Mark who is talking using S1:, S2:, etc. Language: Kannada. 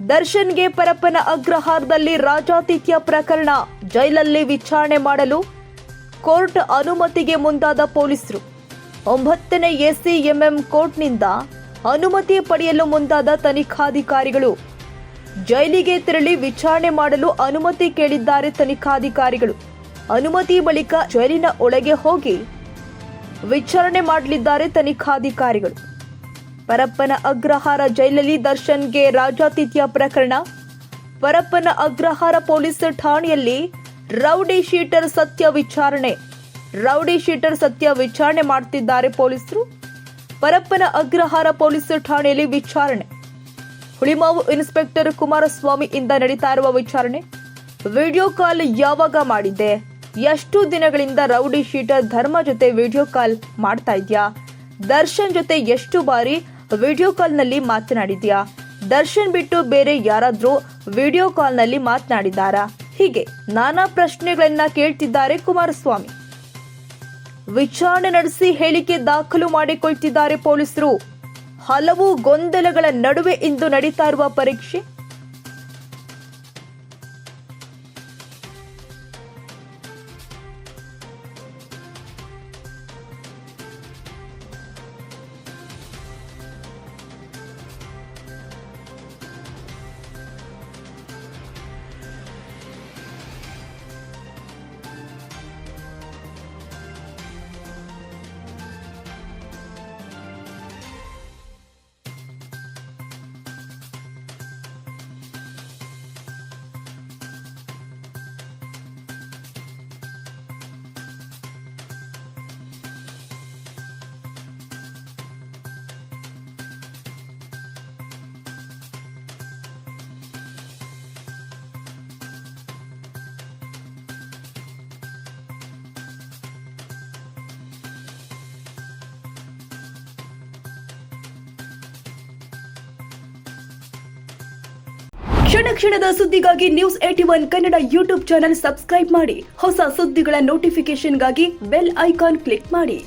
S1: ದರ್ಶನ್ಗೆ ಪರಪ್ಪನ ಅಗ್ರಹಾರದಲ್ಲಿ ರಾಜಾತಿಥ್ಯ ಪ್ರಕರಣ, ಜೈಲಲ್ಲಿ ವಿಚಾರಣೆ ಮಾಡಲು ಕೋರ್ಟ್ ಅನುಮತಿಗೆ ಮುಂದಾದ ಪೊಲೀಸರು. 9ನೇ ಎಸಿಎಂಎಂ ಕೋರ್ಟ್ನಿಂದ ಅನುಮತಿ ಪಡೆಯಲು ಮುಂದಾದ ತನಿಖಾಧಿಕಾರಿಗಳು. ಜೈಲಿಗೆ ತೆರಳಿ ವಿಚಾರಣೆ ಮಾಡಲು ಅನುಮತಿ ಕೇಳಿದ್ದಾರೆ ತನಿಖಾಧಿಕಾರಿಗಳು. ಅನುಮತಿ ಬಳಿಕ ಜೈಲಿನ ಒಳಗೆ ಹೋಗಿ ವಿಚಾರಣೆ ಮಾಡಲಿದ್ದಾರೆ ತನಿಖಾಧಿಕಾರಿಗಳು. ಪರಪ್ಪನ ಅಗ್ರಹಾರ ಜೈಲಲ್ಲಿ ದರ್ಶನ್ಗೆ ರಾಜಾತಿಥ್ಯ ಪ್ರಕರಣ. ಪರಪ್ಪನ ಅಗ್ರಹಾರ ಪೊಲೀಸ್ ಠಾಣೆಯಲ್ಲಿ ರೌಡಿ ಶೀಟರ್ ಸತ್ಯ ವಿಚಾರಣೆ ಮಾಡುತ್ತಿದ್ದಾರೆ ಪೊಲೀಸರು. ಪರಪ್ಪನ ಅಗ್ರಹಾರ ಪೊಲೀಸ್ ಠಾಣೆಯಲ್ಲಿ ವಿಚಾರಣೆ. ಹುಳಿಮಾವು ಇನ್ಸ್ಪೆಕ್ಟರ್ ಕುಮಾರಸ್ವಾಮಿ ಇಂದ ನಡೀತಾ ಇರುವ ವಿಚಾರಣೆ. ವಿಡಿಯೋ ಕಾಲ್ ಯಾವಾಗ ಮಾಡಿದ್ದೆ? ಎಷ್ಟು ದಿನಗಳಿಂದ ರೌಡಿ ಶೀಟರ್ ಧರ್ಮ ಜೊತೆ ವಿಡಿಯೋ ಕಾಲ್ ಮಾಡ್ತಾ ಇದ್ಯಾ? ದರ್ಶನ್ ಜೊತೆ ಎಷ್ಟು ಬಾರಿ ವಿಡಿಯೋ ಕಾಲ್ನಲ್ಲಿ ಮಾತನಾಡಿದ್ಯಾ? ದರ್ಶನ್ ಬಿಟ್ಟು ಬೇರೆ ಯಾರಾದ್ರೂ ವಿಡಿಯೋ ಕಾಲ್ನಲ್ಲಿ ಮಾತನಾಡಿದ್ದಾರಾ? ಹೀಗೆ ನಾನಾ ಪ್ರಶ್ನೆಗಳನ್ನ ಕೇಳ್ತಿದ್ದಾರೆ ಕುಮಾರಸ್ವಾಮಿ. ವಿಚಾರಣೆ ನಡೆಸಿ ಹೇಳಿಕೆ ದಾಖಲು ಮಾಡಿಕೊಳ್ತಿದ್ದಾರೆ ಪೊಲೀಸರು. ಹಲವು ಗೊಂದಲಗಳ ನಡುವೆ ಇಂದು ನಡೀತಾ ಇರುವ ಪರೀಕ್ಷೆ. ಕ್ಷಣ ಕ್ಷಣದ ಸುದ್ದಿಗಾಗಿ News81 Kannada YouTube channel subscribe ಮಾಡಿ. ಹೊಸ ಸುದ್ದಿಗಳ ನೋಟಿಫಿಕೇಶನ್ಗಾಗಿ ಬೆಲ್ ಐಕಾನ್ ಕ್ಲಿಕ್ ಮಾಡಿ.